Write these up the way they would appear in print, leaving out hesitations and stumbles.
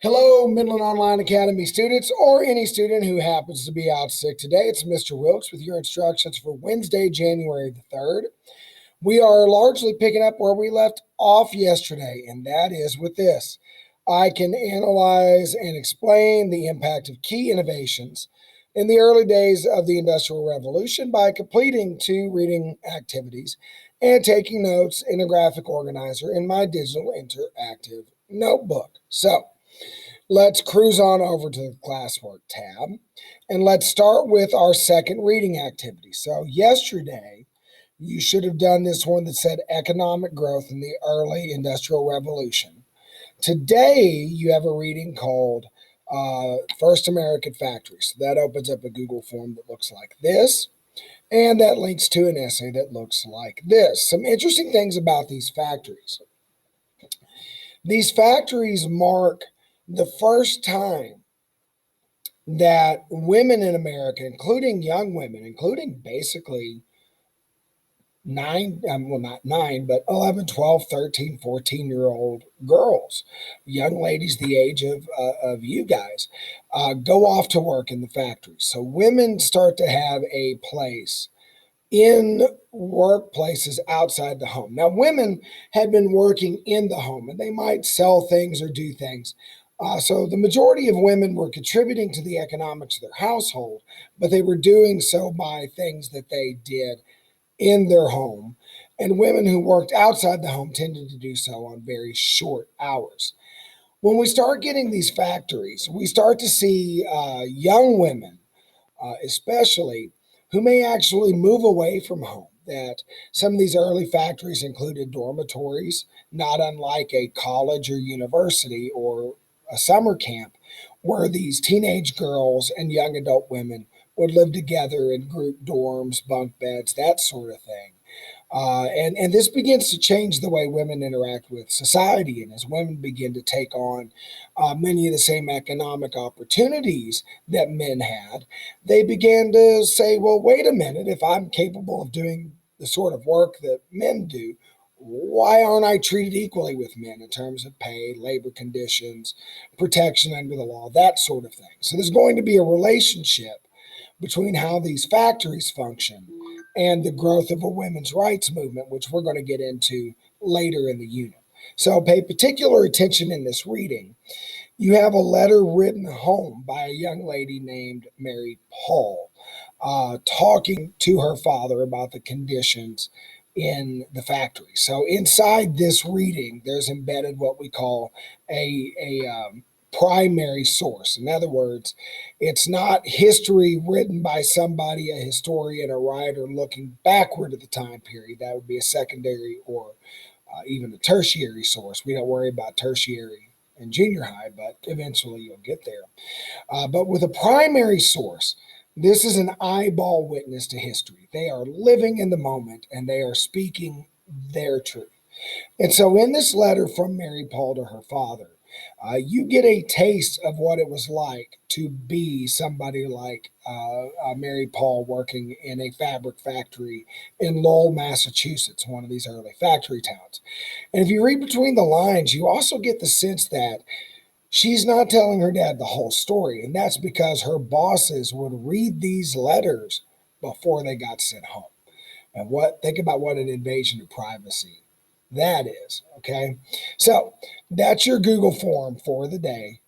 Hello, Midland Online Academy students, or any student who happens to be out sick today. It's Mr. Wilkes with your instructions for Wednesday, January the 3rd. We are largely picking up where we left off yesterday, and that is with this. I can analyze and explain the impact of key innovations in the early days of the Industrial Revolution by completing 2 reading activities and taking notes in a graphic organizer in my digital interactive notebook. So, let's cruise on over to the classwork tab and let's start with our second reading activity. So, yesterday, you should have done this one that said economic growth in the early industrial revolution. Today, you have a reading called First American Factories. So that opens up a Google form that looks like this, and that links to an essay that looks like this. Some interesting things about these factories. These factories mark the first time that women in America, including young women, including basically not nine, but 11, 12, 13, 14-year-old girls, young ladies the age of you guys, go off to work in the factories. So women start to have a place in workplaces outside the home. Now, women had been working in the home and they might sell things or do things. So the majority of women were contributing to the economics of their household, but they were doing so by things that they did in their home. And women who worked outside the home tended to do so on very short hours. When we start getting these factories, we start to see young women, especially, who may actually move away from home. That some of these early factories included dormitories, not unlike a college or university or a summer camp, where these teenage girls and young adult women would live together in group dorms, bunk beds, that sort of thing. And this begins to change the way women interact with society. And as women begin to take on many of the same economic opportunities that men had, they began to say, well, wait a minute, if I'm capable of doing the sort of work that men do, why aren't I treated equally with men in terms of pay, labor conditions, protection under the law, that sort of thing? So there's going to be a relationship between how these factories function and the growth of a women's rights movement, which we're going to get into later in the unit. So pay particular attention in this reading. You have a letter written home by a young lady named Mary Paul, talking to her father about the conditions in the factory. So inside this reading, there's embedded what we call a primary source. In other words, it's not history written by somebody, a historian, a writer looking backward at the time period. That would be a secondary or even a tertiary source. We don't worry about tertiary in junior high, but eventually you'll get there. But with a primary source, this is an eyeball witness to history. They are living in the moment and they are speaking their truth. And so, in this letter from Mary Paul to her father, you get a taste of what it was like to be somebody like Mary Paul working in a fabric factory in Lowell, Massachusetts, one of these early factory towns. And if you read between the lines, you also get the sense that she's not telling her dad the whole story. And that's because her bosses would read these letters before they got sent home. And think about what an invasion of privacy that is. Okay. So that's your Google form for the day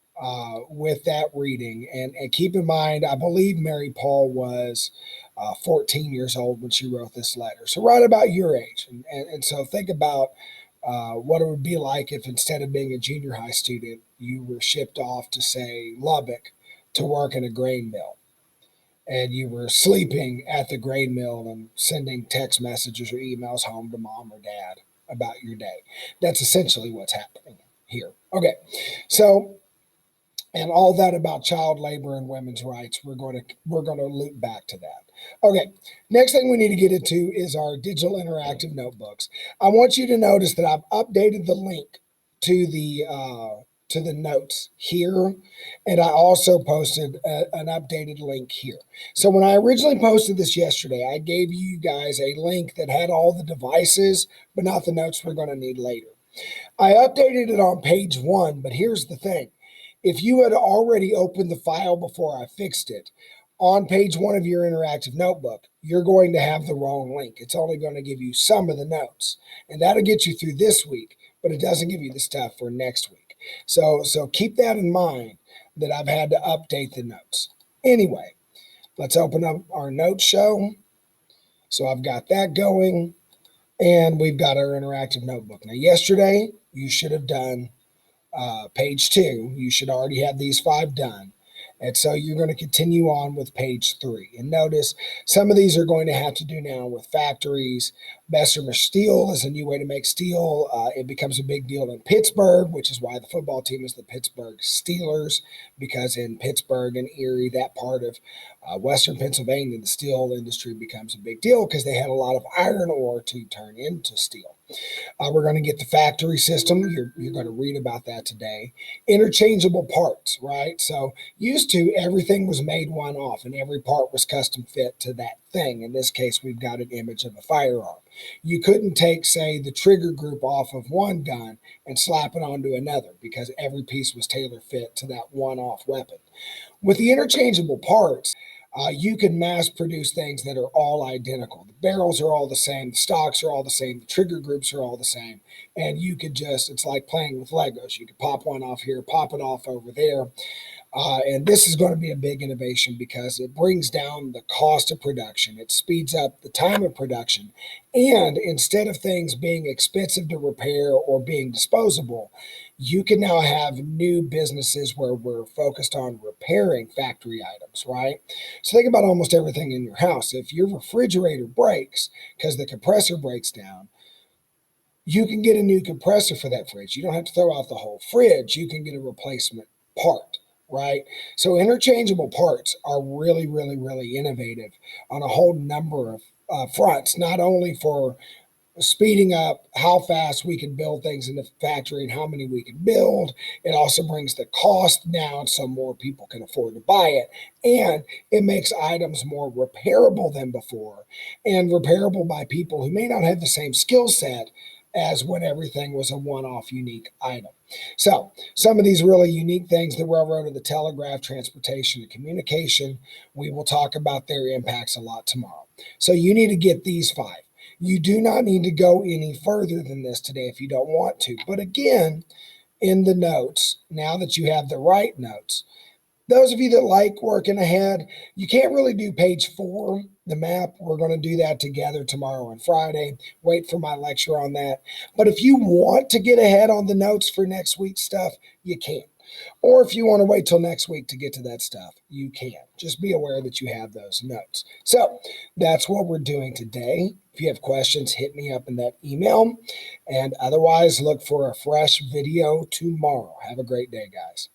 with that reading. And keep in mind, I believe Mary Paul was 14 years old when she wrote this letter. So, right about your age. And so, think about what it would be like if instead of being a junior high student, you were shipped off to, say, Lubbock to work in a grain mill and you were sleeping at the grain mill and sending text messages or emails home to mom or dad about your day. That's essentially what's happening here. Okay, so and all that about child labor and women's rights, we're going to loop back to that. Okay, next thing we need to get into is our digital interactive notebooks. I want you to notice that I've updated the link to the notes here, and I also posted an updated link here. So when I originally posted this yesterday, I gave you guys a link that had all the devices, but not the notes we're going to need later. I updated it on page 1, but here's the thing. If you had already opened the file before I fixed it, on page 1 of your interactive notebook, you're going to have the wrong link. It's only going to give you some of the notes, and that'll get you through this week, but it doesn't give you the stuff for next week. So keep that in mind that I've had to update the notes. Anyway, let's open up our notes show. So I've got that going, and we've got our interactive notebook. Now, yesterday, you should have done page 2. You should already have these 5 done. And so you're going to continue on with page 3. And notice some of these are going to have to do now with factories. Bessemer Steel is a new way to make steel. It becomes a big deal in Pittsburgh, which is why the football team is the Pittsburgh Steelers, because in Pittsburgh and Erie, that part of Western Pennsylvania, the steel industry becomes a big deal because they had a lot of iron ore to turn into steel. We're going to get the factory system. You're going to read about that today. Interchangeable parts, right? So used to, everything was made one off and every part was custom fit to that thing. In this case, we've got an image of a firearm. You couldn't take, say, the trigger group off of one gun and slap it onto another because every piece was tailor fit to that one-off weapon. With the interchangeable parts, you can mass produce things that are all identical. The barrels are all the same, the stocks are all the same, the trigger groups are all the same, and you could just, it's like playing with Legos. You could pop one off here, pop it off over there. And this is going to be a big innovation because it brings down the cost of production. It speeds up the time of production. And instead of things being expensive to repair or being disposable, you can now have new businesses where we're focused on repairing factory items, right? So think about almost everything in your house. If your refrigerator breaks because the compressor breaks down, you can get a new compressor for that fridge. You don't have to throw out the whole fridge. You can get a replacement part, right? So interchangeable parts are really, really, really innovative on a whole number of fronts, not only for speeding up how fast we can build things in the factory and how many we can build. It also brings the cost down so more people can afford to buy it. And it makes items more repairable than before and repairable by people who may not have the same skill set as when everything was a one-off unique item. So some of these really unique things, the railroad and the telegraph, transportation and communication, we will talk about their impacts a lot tomorrow. So you need to get these 5. You do not need to go any further than this today if you don't want to. But again, in the notes, now that you have the right notes, those of you that like working ahead, you can't really do page 4, the map. We're going to do that together tomorrow and Friday. Wait for my lecture on that. But if you want to get ahead on the notes for next week's stuff, you can. Or if you want to wait till next week to get to that stuff, you can. Just be aware that you have those notes. So that's what we're doing today. If you have questions, hit me up in that email. And otherwise, look for a fresh video tomorrow. Have a great day, guys.